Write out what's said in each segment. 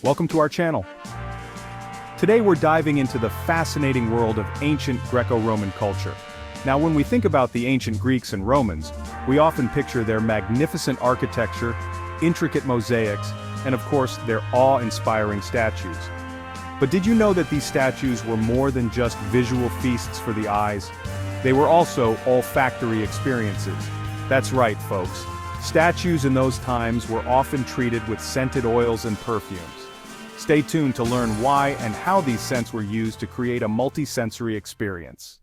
welcome to our channel. Today we're diving into the fascinating world of ancient Greco-Roman culture. Now when we think about the ancient Greeks and Romans, we often picture their magnificent architecture, intricate mosaics, and of course their awe-inspiring statues. But did you know that these statues were more than just visual feasts for the eyes? They were also olfactory experiences. That's right, folks. Statues in those times were often treated with scented oils and perfumes. Stay tuned to learn why and how these scents were used to create a multisensory experience.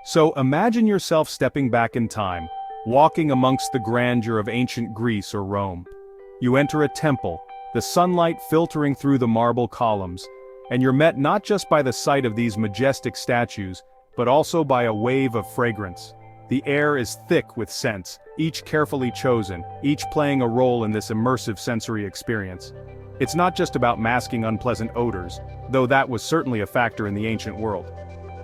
So imagine yourself stepping back in time, walking amongst the grandeur of ancient Greece or Rome. You enter a temple, the sunlight filtering through the marble columns, and you're met not just by the sight of these majestic statues, but also by a wave of fragrance. The air is thick with scents, each carefully chosen, each playing a role in this immersive sensory experience. It's not just about masking unpleasant odors, though that was certainly a factor in the ancient world.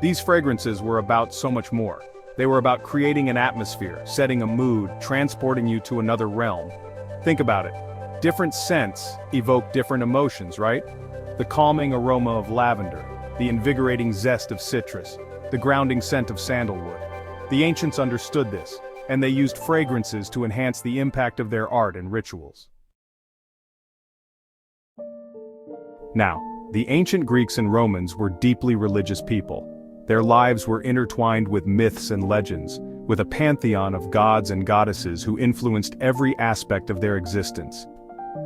These fragrances were about so much more. They were about creating an atmosphere, setting a mood, transporting you to another realm. Think about it. Different scents evoke different emotions, right? The calming aroma of lavender, the invigorating zest of citrus, the grounding scent of sandalwood. The ancients understood this, and they used fragrances to enhance the impact of their art and rituals. Now, the ancient Greeks and Romans were deeply religious people. Their lives were intertwined with myths and legends, with a pantheon of gods and goddesses who influenced every aspect of their existence.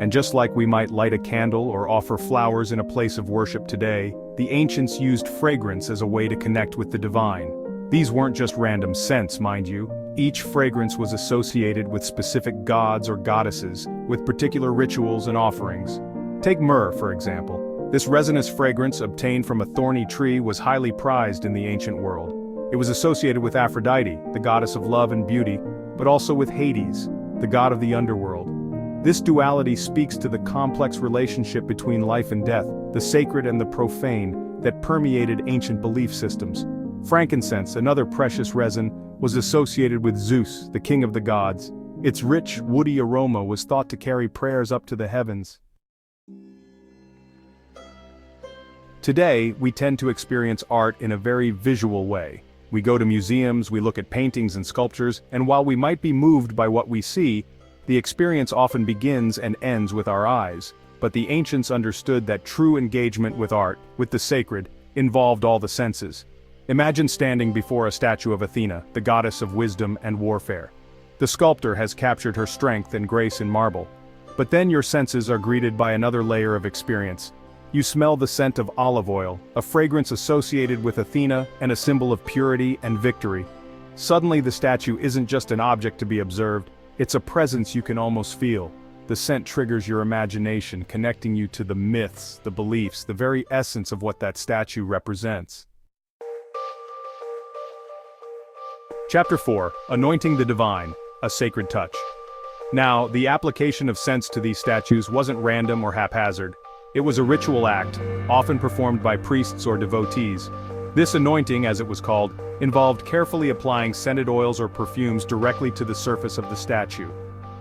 And just like we might light a candle or offer flowers in a place of worship today, the ancients used fragrance as a way to connect with the divine. These weren't just random scents, mind you. Each fragrance was associated with specific gods or goddesses, with particular rituals and offerings. Take myrrh, for example. This resinous fragrance obtained from a thorny tree was highly prized in the ancient world. It was associated with Aphrodite, the goddess of love and beauty, but also with Hades, the god of the underworld. This duality speaks to the complex relationship between life and death, the sacred and the profane, that permeated ancient belief systems. Frankincense, another precious resin, was associated with Zeus, the king of the gods. Its rich, woody aroma was thought to carry prayers up to the heavens. Today, we tend to experience art in a very visual way. We go to museums, we look at paintings and sculptures, and while we might be moved by what we see, the experience often begins and ends with our eyes. But the ancients understood that true engagement with art, with the sacred, involved all the senses. Imagine standing before a statue of Athena, the goddess of wisdom and warfare. The sculptor has captured her strength and grace in marble. But then your senses are greeted by another layer of experience. You smell the scent of olive oil, a fragrance associated with Athena and a symbol of purity and victory. Suddenly the statue isn't just an object to be observed, it's a presence you can almost feel. The scent triggers your imagination, connecting you to the myths, the beliefs, the very essence of what that statue represents. Chapter 4, Anointing the Divine, a Sacred Touch. Now, the application of scents to these statues wasn't random or haphazard. It was a ritual act, often performed by priests or devotees. This anointing, as it was called, involved carefully applying scented oils or perfumes directly to the surface of the statue.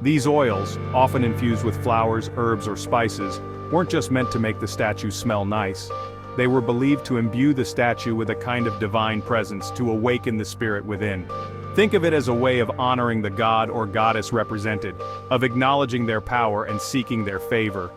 These oils, often infused with flowers, herbs, or spices, weren't just meant to make the statue smell nice. They were believed to imbue the statue with a kind of divine presence to awaken the spirit within. Think of it as a way of honoring the god or goddess represented, of acknowledging their power and seeking their favor.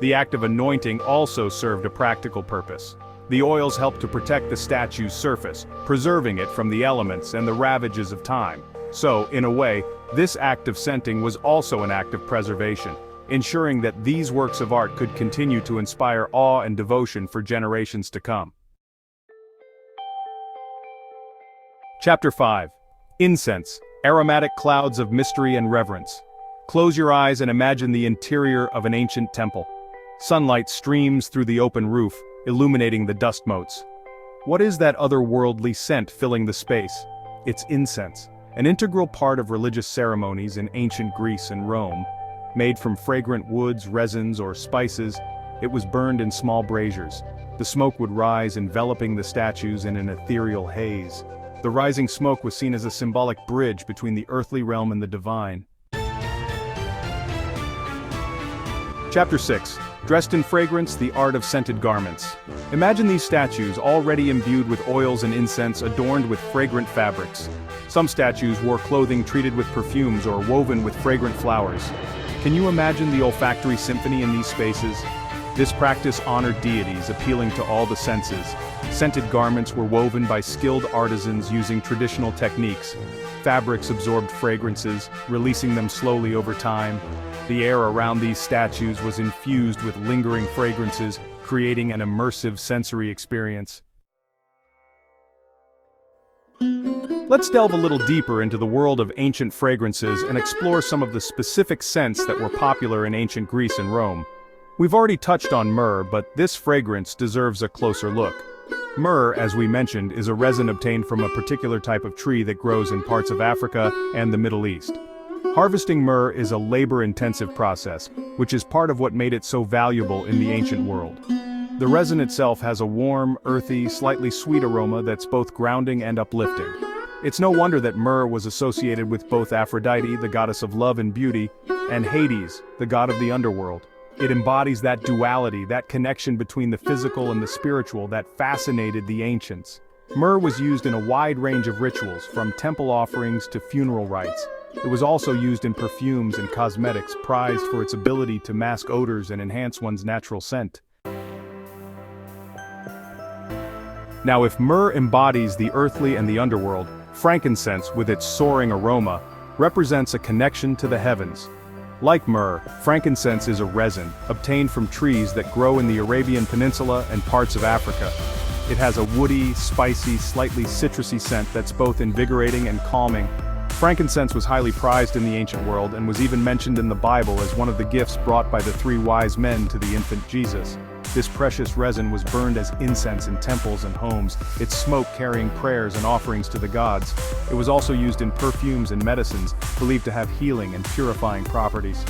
The act of anointing also served a practical purpose. The oils helped to protect the statue's surface, preserving it from the elements and the ravages of time. So, in a way, this act of scenting was also an act of preservation, ensuring that these works of art could continue to inspire awe and devotion for generations to come. Chapter 5. Incense, Aromatic Clouds of Mystery and Reverence. Close your eyes and imagine the interior of an ancient temple. Sunlight streams through the open roof, illuminating the dust motes. What is that otherworldly scent filling the space? It's incense, an integral part of religious ceremonies in ancient Greece and Rome. Made from fragrant woods, resins, or spices, it was burned in small braziers. The smoke would rise, enveloping the statues in an ethereal haze. The rising smoke was seen as a symbolic bridge between the earthly realm and the divine. Chapter 6. Dressed in Fragrance, the Art of Scented Garments. Imagine these statues already imbued with oils and incense adorned with fragrant fabrics. Some statues wore clothing treated with perfumes or woven with fragrant flowers. Can you imagine the olfactory symphony in these spaces? This practice honored deities appealing to all the senses. Scented garments were woven by skilled artisans using traditional techniques. Fabrics absorbed fragrances, releasing them slowly over time. The air around these statues was infused with lingering fragrances, creating an immersive sensory experience. Let's delve a little deeper into the world of ancient fragrances and explore some of the specific scents that were popular in ancient Greece and Rome. We've already touched on myrrh, but this fragrance deserves a closer look. Myrrh, as we mentioned, is a resin obtained from a particular type of tree that grows in parts of Africa and the Middle East. Harvesting myrrh is a labor-intensive process, which is part of what made it so valuable in the ancient world. The resin itself has a warm, earthy, slightly sweet aroma that's both grounding and uplifting. It's no wonder that myrrh was associated with both Aphrodite, the goddess of love and beauty, and Hades, the god of the underworld. It embodies that duality, that connection between the physical and the spiritual that fascinated the ancients. Myrrh was used in a wide range of rituals, from temple offerings to funeral rites. It was also used in perfumes and cosmetics, prized for its ability to mask odors and enhance one's natural scent. Now, if myrrh embodies the earthly and the underworld, frankincense, with its soaring aroma, represents a connection to the heavens. Like myrrh, frankincense is a resin, obtained from trees that grow in the Arabian Peninsula and parts of Africa. It has a woody, spicy, slightly citrusy scent that's both invigorating and calming. Frankincense was highly prized in the ancient world and was even mentioned in the Bible as one of the gifts brought by the 3 wise men to the infant Jesus. This precious resin was burned as incense in temples and homes, its smoke carrying prayers and offerings to the gods. It was also used in perfumes and medicines, believed to have healing and purifying properties.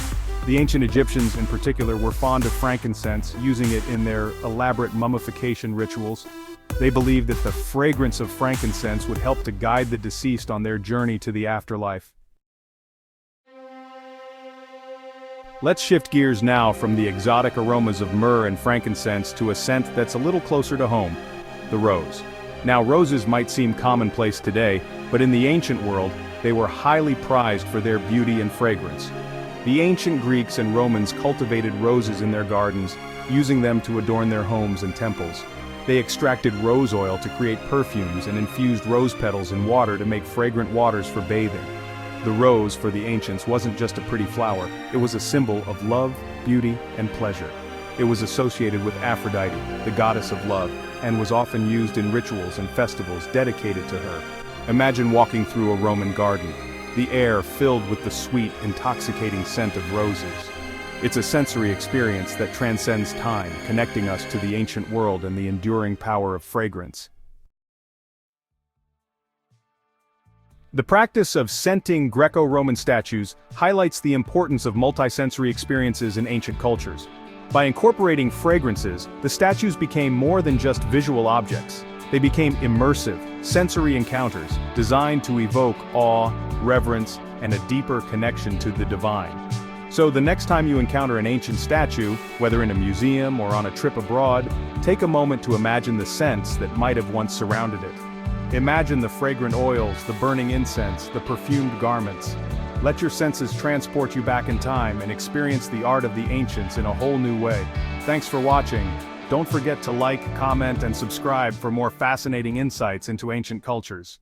The ancient Egyptians in particular were fond of frankincense, using it in their elaborate mummification rituals. They believed that the fragrance of frankincense would help to guide the deceased on their journey to the afterlife. Let's shift gears now from the exotic aromas of myrrh and frankincense to a scent that's a little closer to home: the rose. Now, roses might seem commonplace today, but in the ancient world, they were highly prized for their beauty and fragrance. The ancient Greeks and Romans cultivated roses in their gardens, using them to adorn their homes and temples. They extracted rose oil to create perfumes and infused rose petals in water to make fragrant waters for bathing. The rose, for the ancients, wasn't just a pretty flower, it was a symbol of love, beauty, and pleasure. It was associated with Aphrodite, the goddess of love, and was often used in rituals and festivals dedicated to her. Imagine walking through a Roman garden, the air filled with the sweet, intoxicating scent of roses. It's a sensory experience that transcends time, connecting us to the ancient world and the enduring power of fragrance. The practice of scenting Greco-Roman statues highlights the importance of multisensory experiences in ancient cultures. By incorporating fragrances, the statues became more than just visual objects. They became immersive, sensory encounters, designed to evoke awe, reverence, and a deeper connection to the divine. So the next time you encounter an ancient statue, whether in a museum or on a trip abroad, take a moment to imagine the scents that might have once surrounded it. Imagine the fragrant oils, the burning incense, the perfumed garments. Let your senses transport you back in time and experience the art of the ancients in a whole new way. Thanks for watching. Don't forget to like, comment, and subscribe for more fascinating insights into ancient cultures.